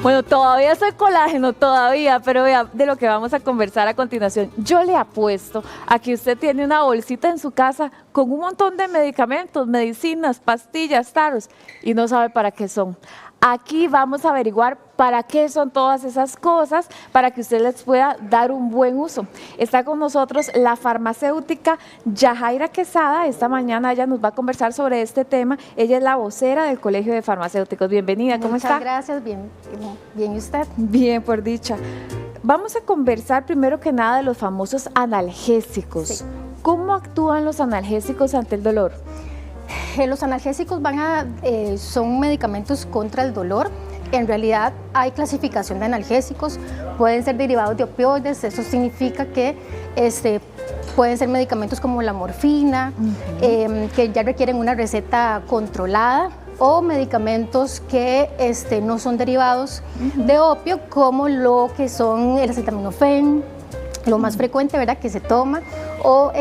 Bueno, todavía soy colágeno, todavía, pero vea de lo que vamos a conversar a continuación. Yo le apuesto a que usted tiene una bolsita en su casa con un montón de medicamentos, medicinas, pastillas, taros, y no sabe para qué son. Aquí vamos a averiguar para qué son todas esas cosas, para que usted les pueda dar un buen uso. Está con nosotros la farmacéutica Yajaira Quesada. Esta mañana ella nos va a conversar sobre este tema. Ella es la vocera del Colegio de Farmacéuticos. Bienvenida, ¿cómo está? Muchas gracias, bien, ¿y usted? Bien, por dicha. Vamos a conversar primero que nada de los famosos analgésicos. Sí. ¿Cómo actúan los analgésicos ante el dolor? Los analgésicos son medicamentos contra el dolor. En realidad hay clasificación de analgésicos, pueden ser derivados de opioides, eso significa que pueden ser medicamentos como la morfina, que ya requieren una receta controlada, o medicamentos que no son derivados de opio, como lo que son el acetaminofén, lo más frecuente, ¿verdad?, que se toma, o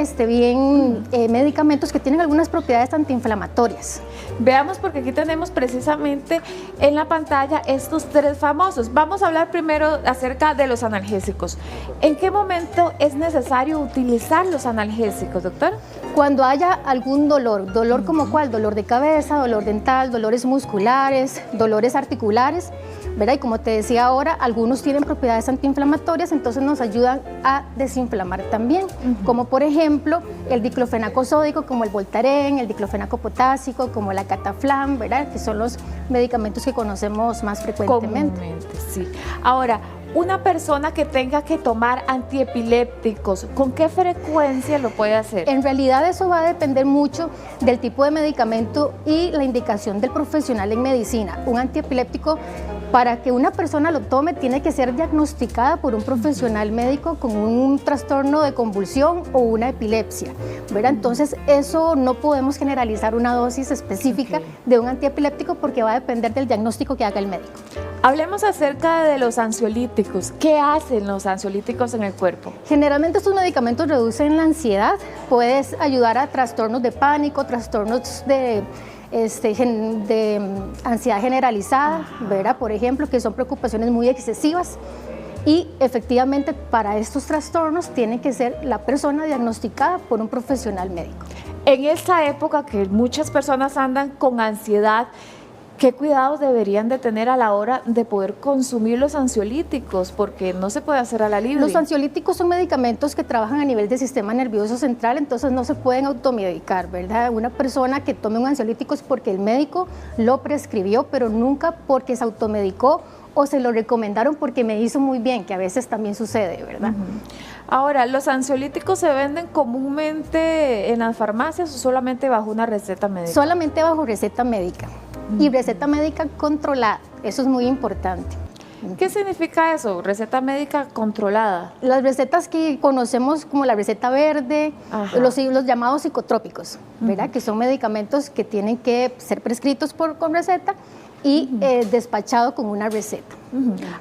medicamentos que tienen algunas propiedades antiinflamatorias. Veamos, porque aquí tenemos precisamente en la pantalla estos tres famosos. Vamos a hablar primero acerca de los analgésicos. ¿En qué momento es necesario utilizar los analgésicos, doctor? Cuando haya algún dolor como cuál, dolor de cabeza, dolor dental, dolores musculares, dolores articulares, ¿verdad? Y como te decía ahora, algunos tienen propiedades antiinflamatorias, entonces nos ayudan a desinflamar también, como por ejemplo el diclofenaco sódico, como el Voltaren, el diclofenaco potásico, como la Cataflam, ¿verdad?, que son los medicamentos que conocemos más frecuentemente. Comúnmente, sí. Ahora, una persona que tenga que tomar antiepilépticos, ¿con qué frecuencia lo puede hacer? En realidad eso va a depender mucho del tipo de medicamento y la indicación del profesional en medicina. Un antiepiléptico, para que una persona lo tome, tiene que ser diagnosticada por un profesional médico con un trastorno de convulsión o una epilepsia, ¿verdad? Entonces eso no podemos generalizar una dosis específica de un antiepiléptico porque va a depender del diagnóstico que haga el médico. Hablemos acerca de los ansiolíticos. ¿Qué hacen los ansiolíticos en el cuerpo? Generalmente estos medicamentos reducen la ansiedad, puedes ayudar a trastornos de pánico, trastornos de ansiedad generalizada, ¿verdad?, por ejemplo, que son preocupaciones muy excesivas, y efectivamente para estos trastornos tiene que ser la persona diagnosticada por un profesional médico. En esta época que muchas personas andan con ansiedad, ¿qué cuidados deberían de tener a la hora de poder consumir los ansiolíticos? Porque no se puede hacer a la libre. Los ansiolíticos son medicamentos que trabajan a nivel del sistema nervioso central, entonces no se pueden automedicar, ¿verdad? Una persona que tome un ansiolítico es porque el médico lo prescribió, pero nunca porque se automedicó o se lo recomendaron porque me hizo muy bien, que a veces también sucede, ¿verdad? Ahora, ¿los ansiolíticos se venden comúnmente en las farmacias o solamente bajo una receta médica? Solamente bajo receta médica. Y receta médica controlada, eso es muy importante. ¿Qué significa eso, receta médica controlada? Las recetas que conocemos como la receta verde, los llamados psicotrópicos, ¿verdad?, que son medicamentos que tienen que ser prescritos con receta y despachados con una receta.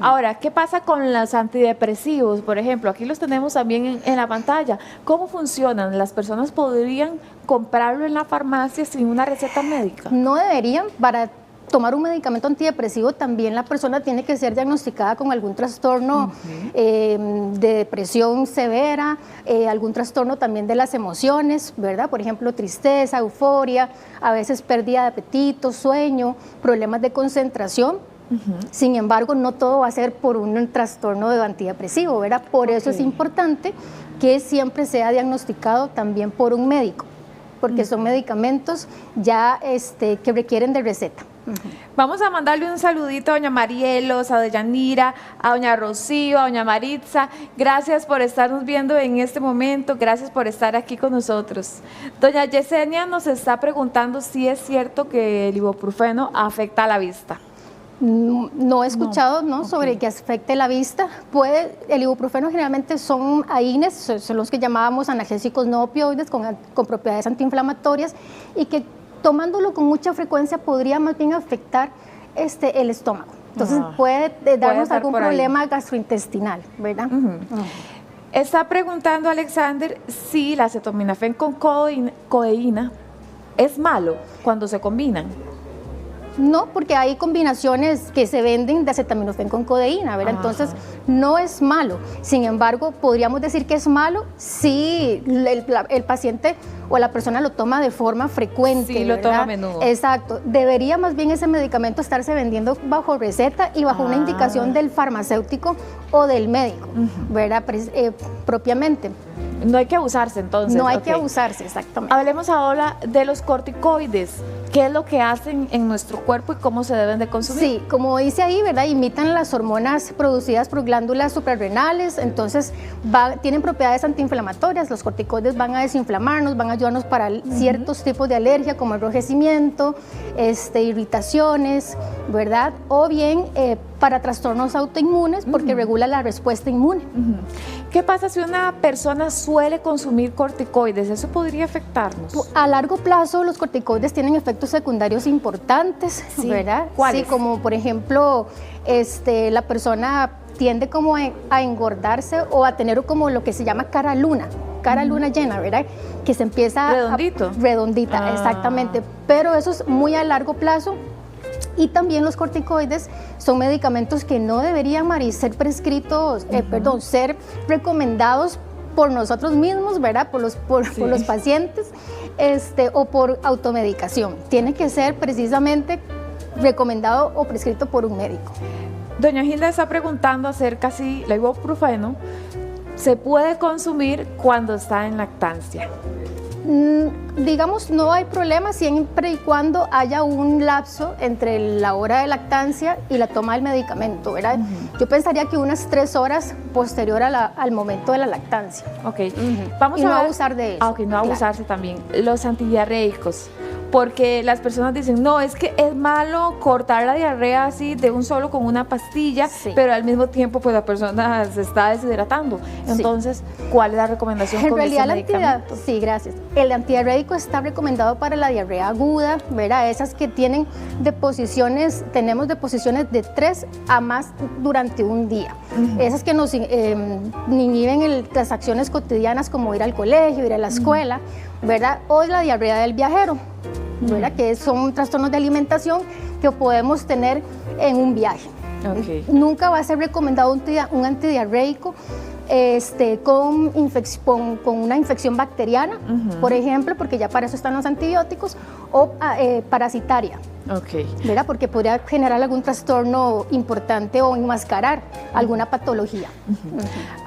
Ahora, ¿qué pasa con los antidepresivos? Por ejemplo, aquí los tenemos también en la pantalla. ¿Cómo funcionan? ¿Las personas podrían comprarlo en la farmacia sin una receta médica? No deberían. Para tomar un medicamento antidepresivo también la persona tiene que ser diagnosticada con algún trastorno de depresión severa, algún trastorno también de las emociones, ¿verdad? Por ejemplo, tristeza, euforia, a veces pérdida de apetito, sueño, problemas de concentración. Sin embargo, no todo va a ser por un trastorno de antidepresivo, ¿verdad? Por eso es importante que siempre sea diagnosticado también por un médico, porque son medicamentos ya que requieren de receta. Vamos a mandarle un saludito a doña Marielos, a doña Yanira, a doña Rocío, a doña Maritza. Gracias por estarnos viendo en este momento, gracias por estar aquí con nosotros. Doña Yesenia nos está preguntando si es cierto que el ibuprofeno afecta a la vista. No he escuchado sobre que afecte la vista. El ibuprofeno generalmente son AINES, son los que llamábamos analgésicos no opioides con propiedades antiinflamatorias, y que tomándolo con mucha frecuencia podría más bien afectar el estómago. Entonces puede darnos algún problema gastrointestinal, ¿verdad? Está preguntando Alexander si la acetaminofén con codeína es malo cuando se combinan. No, porque hay combinaciones que se venden de acetaminofén con codeína, ¿verdad? Entonces, no es malo. Sin embargo, podríamos decir que es malo si el paciente o la persona lo toma de forma frecuente. Sí, lo toma a menudo. Exacto. Debería más bien ese medicamento estarse vendiendo bajo receta y bajo una indicación del farmacéutico o del médico, ¿verdad? Propiamente. No hay que abusarse entonces. No hay que abusarse, exactamente. Hablemos ahora de los corticoides. ¿Qué es lo que hacen en nuestro cuerpo y cómo se deben de consumir? Sí, como dice ahí, ¿verdad? Imitan las hormonas producidas por glándulas suprarrenales, entonces tienen propiedades antiinflamatorias. Los corticoides van a desinflamarnos, van a ayudarnos para ciertos tipos de alergia como enrojecimiento, irritaciones, ¿verdad? O bien para trastornos autoinmunes porque regula la respuesta inmune. ¿Qué pasa si una persona suele consumir corticoides? ¿Eso podría afectarnos? A largo plazo los corticoides tienen efectos secundarios importantes, sí, ¿verdad? ¿cuáles? Sí, como por ejemplo, la persona tiende como a engordarse o a tener como lo que se llama cara luna llena, ¿verdad? Que se empieza redondita, exactamente. Pero eso es muy a largo plazo. Y también los corticoides son medicamentos que no deberían, Mari, ser prescritos, ser recomendados por nosotros mismos, ¿verdad? Por los pacientes, o por automedicación. Tiene que ser precisamente recomendado o prescrito por un médico. Doña Gilda está preguntando acerca si la ibuprofeno se puede consumir cuando está en lactancia. Digamos, no hay problema siempre y cuando haya un lapso entre la hora de lactancia y la toma del medicamento, ¿verdad? Yo pensaría que unas 3 horas posterior al momento de la lactancia. Ok, vamos a no abusar de eso. Ok, no abusarse también. Los antidiarreicos, porque las personas dicen, no, es que es malo cortar la diarrea así de un solo con una pastilla, pero al mismo tiempo pues la persona se está deshidratando. Entonces, ¿cuál es la recomendación con ese medicamento? Sí, gracias. El antidiarreico está recomendado para la diarrea aguda, ¿verdad? Esas que tienen tenemos deposiciones de 3 a más durante un día. Esas que nos inhiben las acciones cotidianas como ir al colegio, ir a la escuela, ¿verdad? O la diarrea del viajero, ¿verdad? Que son trastornos de alimentación que podemos tener en un viaje. Nunca va a ser recomendado un antidiarreico con una infección bacteriana, por ejemplo, porque ya para eso están los antibióticos, o parasitaria, ¿verdad? Porque podría generar algún trastorno importante o enmascarar alguna patología.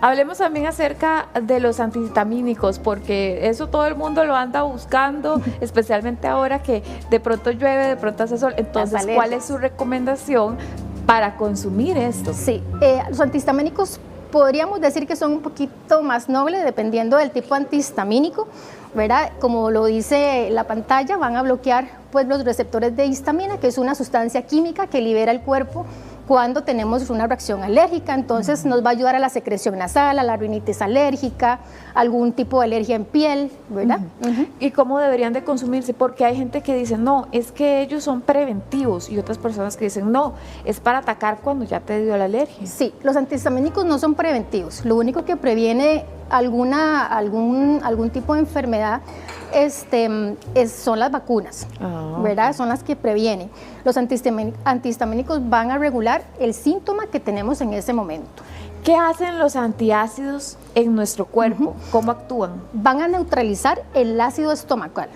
Hablemos también acerca de los antihistamínicos, porque eso todo el mundo lo anda buscando, especialmente ahora que de pronto llueve, de pronto hace sol. Entonces, ¿cuál es su recomendación para consumir esto? Sí, los antihistamínicos podríamos decir que son un poquito más nobles dependiendo del tipo antihistamínico, ¿verdad? Como lo dice la pantalla, van a bloquear pues los receptores de histamina, que es una sustancia química que libera el cuerpo cuando tenemos una reacción alérgica. Entonces nos va a ayudar a la secreción nasal, a la rinitis alérgica, algún tipo de alergia en piel, ¿verdad? ¿Y cómo deberían de consumirse? Porque hay gente que dice, no, es que ellos son preventivos, y otras personas que dicen, no, es para atacar cuando ya te dio la alergia. Sí, los antihistamínicos no son preventivos, lo único que previene algún tipo de enfermedad son las vacunas, ¿verdad? Son las que previenen. Los antihistamínicos van a regular el síntoma que tenemos en ese momento. ¿Qué hacen los antiácidos en nuestro cuerpo? ¿Cómo actúan? Van a neutralizar el ácido estomacal.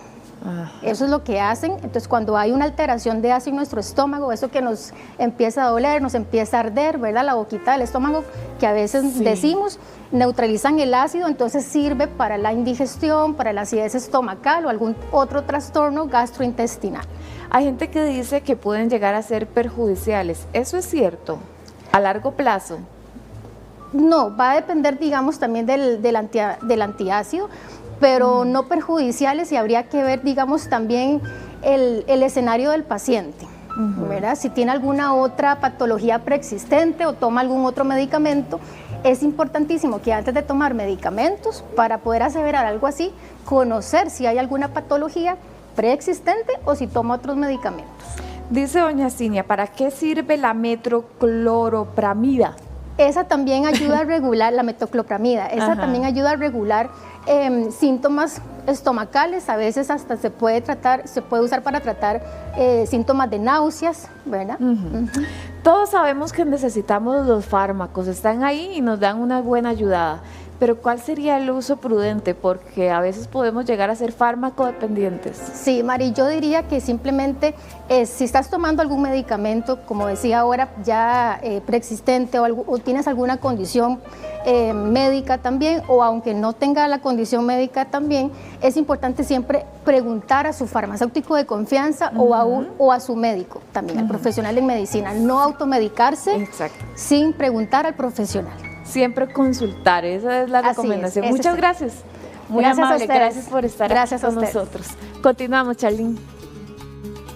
Eso es lo que hacen. Entonces, cuando hay una alteración de ácido en nuestro estómago, eso que nos empieza a doler, nos empieza a arder, ¿verdad? La boquita del estómago, que a veces decimos, neutralizan el ácido, entonces sirve para la indigestión, para la acidez estomacal o algún otro trastorno gastrointestinal. Hay gente que dice que pueden llegar a ser perjudiciales. ¿Eso es cierto? ¿A largo plazo? No, va a depender, digamos, también del antiácido, pero no perjudiciales, y habría que ver, digamos, también el escenario del paciente, ¿verdad? Si tiene alguna otra patología preexistente o toma algún otro medicamento, es importantísimo que antes de tomar medicamentos, para poder aseverar algo así, conocer si hay alguna patología preexistente o si toma otros medicamentos. Dice doña Cinia, ¿para qué sirve la metocloropramida? Esa también ayuda a regular la metoclopramida, esa también ayuda a regular síntomas estomacales, a veces hasta se puede usar para tratar síntomas de náuseas, ¿verdad? Todos sabemos que necesitamos los fármacos, están ahí y nos dan una buena ayuda, pero ¿cuál sería el uso prudente? Porque a veces podemos llegar a ser fármaco-dependientes. Sí, Mari, yo diría que simplemente si estás tomando algún medicamento, como decía ahora, ya preexistente o tienes alguna condición médica también, o aunque no tenga la condición médica también, es importante siempre preguntar a su farmacéutico de confianza o a su médico también, al profesional en medicina, no automedicarse sin preguntar al profesional. Siempre consultar, esa es la recomendación. Muchas gracias. Muy gracias amable, a ustedes. gracias por estar aquí con nosotros. Continuamos, Charlene.